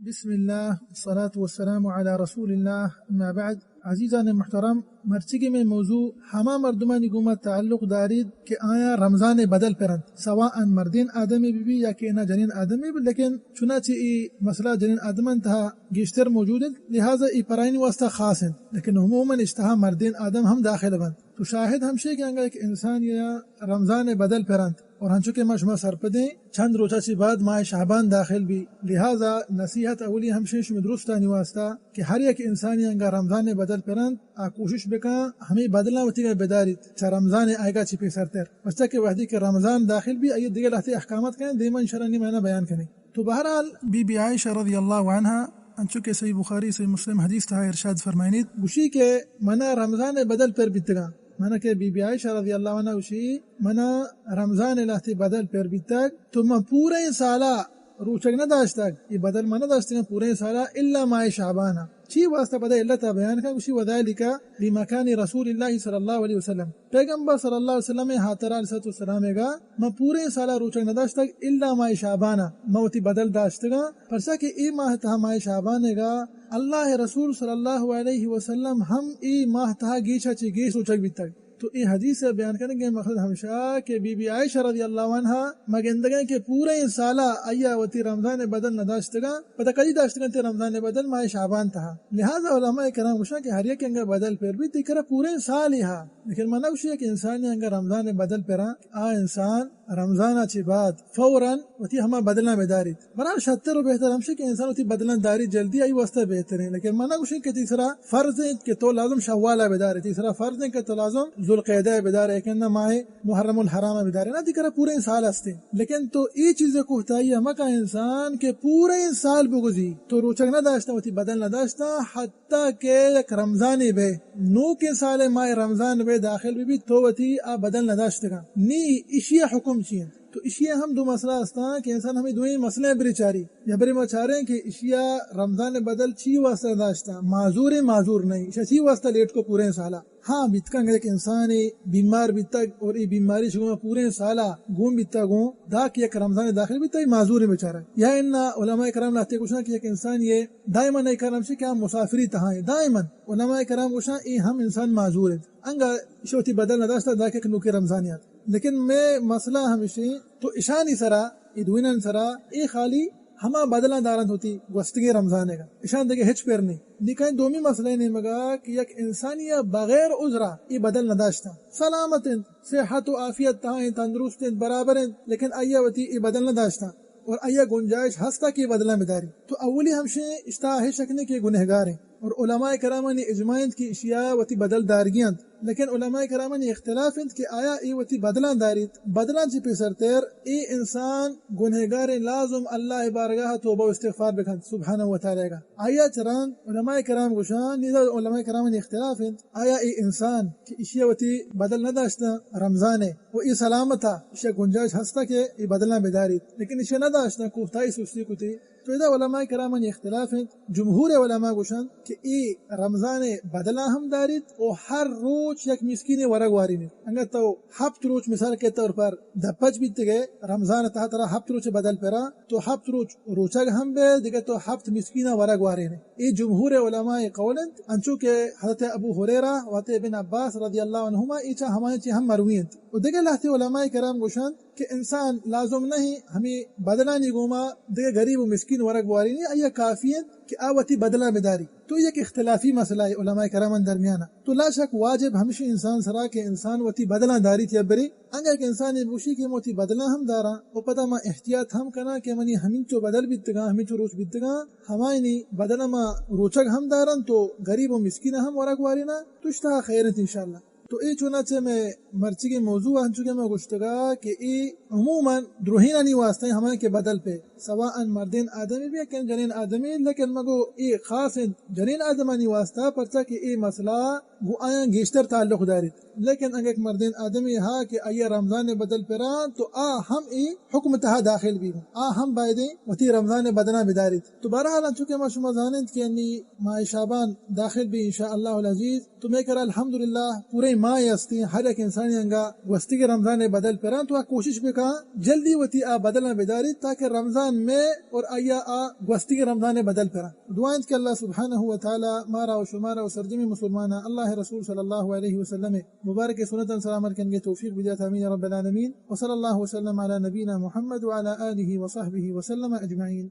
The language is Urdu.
بسم الله والصلاة والسلام على رسول الله ما بعد. عزیزان محترم، مرچگی میں موضوع ہما مردمانی گوما تعلق دارید کہ آیا رمضان بدل پرند سواء مردین آدمی بھی یا کہ نہ جنین آدمی بھی، لیکن چنانچہ ای مسئلہ جنین آدمان تھا گیشتر موجود ہے، لہذا ای پرائنی واسطہ خاص ہیں، لیکن عموماً اشتہا مردین آدم ہم داخل بند. تو شاہد ہمشے کہ انگا ایک انسان یا رمضان بدل پرند اور ہنچو کے مشما سرپدیں چند روچہ چی بعد ماہ شعبان داخل بھی، لہذا نصیحت اولی ہمشے شمی درستانی واسطہ کہ ہر ایک انسانی انگا رمضان بدل پرند کوشش بکا ہمیں بدلنا ہوتی گا بدارید چا رمضان آئے گا چی پیسر تر بچتا کہ وحدی کہ رمضان داخل بھی ایت دیگر لحظے احکامات کریں دیمان شرانی معنی بیان کریں. تو بہرحال بی عائشہ رضی اللہ عنہ انچو کہ صحیح بخاری صحیح مسلم حدیث تھا ارشاد فرمائنید گوشی کہ منا رمضان بدل پر بیتگا، منا کہ بی عائشہ رضی اللہ عنہ گوشی منا رمضان لحظے بدل پر بیتگ تو میں پورے سالہ روچک نہ داشتگ یہ بدل میں نہ داشتگ پورے سالہ الا ماہ شعبانہ چی واسطہ پتہ اللہ تا بیان کا گوشی وذالک بمکان رسول اللہ صلی اللہ علیہ وسلم پیغمبر صلی اللہ علیہ وسلم حاضر علیہ السلام گا میں پورے سالہ روچک نہ داشتگ الا ماہ شعبانہ موتی بدل داشتگا پرسا کہ ای ماہ تہا ماہ شعبان گا اللہ رسول صلی اللہ علیہ وسلم ہم ای ماہ تہا گیچا چی گیش روچک بھی تک. تو یہ حدیث سے بیان کریں گے مقصد ہمشہ کہ بی عائشہ رضی اللہ عنہ مگندگیں کہ پورے سالہ آیا وتی رمضان بدل نہ داشتگا پتہ کجی داشتگا تے رمضان بدل ماہ شعبان تھا، لہذا علماء کرام گوشا کہ ہر ایک انگا بدل پر بھی تکرہ پورے سال ہی ہا، لیکن منع گوشی ہے کہ انسانی انگا رمضان بدل پرا انسان رمضان اچھی بات فوراً وتی ہما بدلنا بدارید برحال شتر و بہتر ہمشہ کہ انسان وتی بدلنا داری جلدی آئی واسطہ بہتر ہے، لیکن منع گوشی کہ تیسرا فرض ہے کہ تو لازم شوالہ بدارے، تیسرا فرض ہے کہ تو لازم ذوالقعدہ بدارے کہ نہ ماہ محرم الحرام بدارے نہ دیکھرا پورے سال ہستے، لیکن تو ای چیزیں کوہتائی ہما کا انسان کے پورے سال بگزی تو روچک نہ داشتا وتی بدل نہ داشتا حتیٰ کہ ایک رمضانی بے نو کے سال ماہ رمضان بے داخل بھی تو وتی بدل نہ داشتگا نی اشیاء حکم چین. تو اشیاء ہم دو مسئلہ ہستا کہ انسان ہمیں دوئی مسئلے بری چاری یا بری مچاریں کہ اشیاء رمضان بدل چی واسطہ داشتا معذور نہیں اشیاء چی واسطہ لیٹ کو پورے سالہ ہاں بیتکا ایک انسانی بیمار بیتا اور ای بیماری شگو پورے سالہ گون بیتا گون دا کہ ایک رمضان داخل بیتا ہی معذور بیچارہ یا ان علماء کرام لاتے گوشنا کہ ایک انسان یہ دائما نہیں کرم سے کہ ہم مسافری تہائیں دائما علماء کرام گوشنا ای ہم انسان معذور ہیں انگا شوتی بدل نہ داشتا دا کہ نوکی رمضانیات، لیکن میں مسئلہ ہمیشہ تو اشانی سرا ادوینن سرا ای خالی ہما بدلہ دارند ہوتی گوستگی رمضان کا اشان دیکھے ہچ پیر نہیں نکائیں دومی مسئلہ نہیں مگا کہ یک انسانیہ بغیر عذرہ ای بدل نہ داشتا سلامت صحت و عافیت تہائیں تندرست برابر ہیں، لیکن آیا وتی ای بدل نہ داشتا اور آیا گنجائش ہستا کی بدلہ میں داری تو اولی ہمشے اشتہا شکنے کے گنہگار ہیں اور علماء کرام نے اجماع کی اشیاء وتی بدل دارگیاں، لیکن علماء کرام نے اختلاف کہ آیا ای وتی بدلہ داریت بدلہ چی پیسر تیر ای انسان گنہگار لازم اللہ بارگاہ توبہ و استغفار بکن سبحانہ وتعالی کا آیا چران علماء کرام گوشان نیزا علماء کرام نے اختلاف آیا ای انسان کہ اشیاء وتی بدل نہ داشتا رمضان ہے وہ ای سلامتا اشیاء گنجائش ہستا کہ ای بدلہ بداریت لیکن اشیاء نہ داشتا کوفتائی سستی کو تھی. تو اذا علماء کرام نے اختلاف ہیں جمہور علماء گوشن کہ ای رمضان بدلہ ہم دارید اور ہر روچ یک مسکین ورگ واری نے انگا تو ہفت روچ مثال کے طور پر دپچ بیت گئے رمضان تحت طرح ہفت روچ بدل پرا تو ہفت روچ روچگ ہم بے دیکھے تو ہفت مسکین ورگ واری نے ای جمہور علماء قولند انچو کہ حضرت ابو ہریرہ و ابن عباس رضی اللہ عنہما ایچا ہمائیں چی ہم مروین اور دیکھے لہتے علماء کرام گوشن کہ انسان لازم نہیں ہمیں بدلہ نہیں گوما دیکھے غریب و مسکین ورگ واری نہیں آیا کافی ہے کہ آوتی بدلہ بداری تو یہ ایک اختلافی مسئلہ ہے علماء کرام درمیانہ. تو لا شک واجب ہمیشہ انسان سرا کہ انسان وتی بدلہ داری تھی بری انگا کہ انسان بوشی کہ موتی بدلہ ہم دارا وہ پتہ ما احتیاط ہم کنا کہ منی ہمیں چو بدل بیتگا ہمیں چو روچ بیتگا ہمائنی بدلہ ما روچگ ہم دارن تو غریب و مسکین ہم ورگ وارینا تو اشتہا خیرت انشاءاللہ. تو ای چنانچہ میں مرچی کے موضوع ہن چکے میں گشتگا کہ ای عموماً دروہینہ نہیں واسطے ہمیں کے بدل پہ سواء مردین آدمی بھی کہ جنین آدمی، لیکن مگو ای خاص جنین آدمانی واسطہ پرچا کہ ای مسئلہ گو آیا گیشتر تعلق دارید، لیکن اگر ایک مردین آدمی ہا کہ آیا رمضان بدل پران تو ہم ای حکم تہا داخل بھی ہم بائدیں وتی رمضان بدنا بدارید. تو بہرحال چونکہ ما شما زانند کہ انی ماہ شعبان داخل بھی انشاءاللہ العزیز تو میں کرا الحمدللہ پورے ماہ ہستی ہر ایک انسانی انگا وستی کے رمضان بدل پران تو کوشش بکا جلدی وتی بدلنا بدارید تاکہ رمضان رمضان میں اور آیا گوستی رمضان بدل پرا دعائیں کہ اللہ سبحانہ و تعالی مارا و شمارا و سرجمی مسلمانا اللہ رسول صلی اللہ علیہ وسلم مبارک سنت سلامت کنگے توفیق بجات امین یا رب العالمین وصلی اللہ وسلم علی نبینا محمد وعلى آلہ وصحبہ وسلم اجمعین.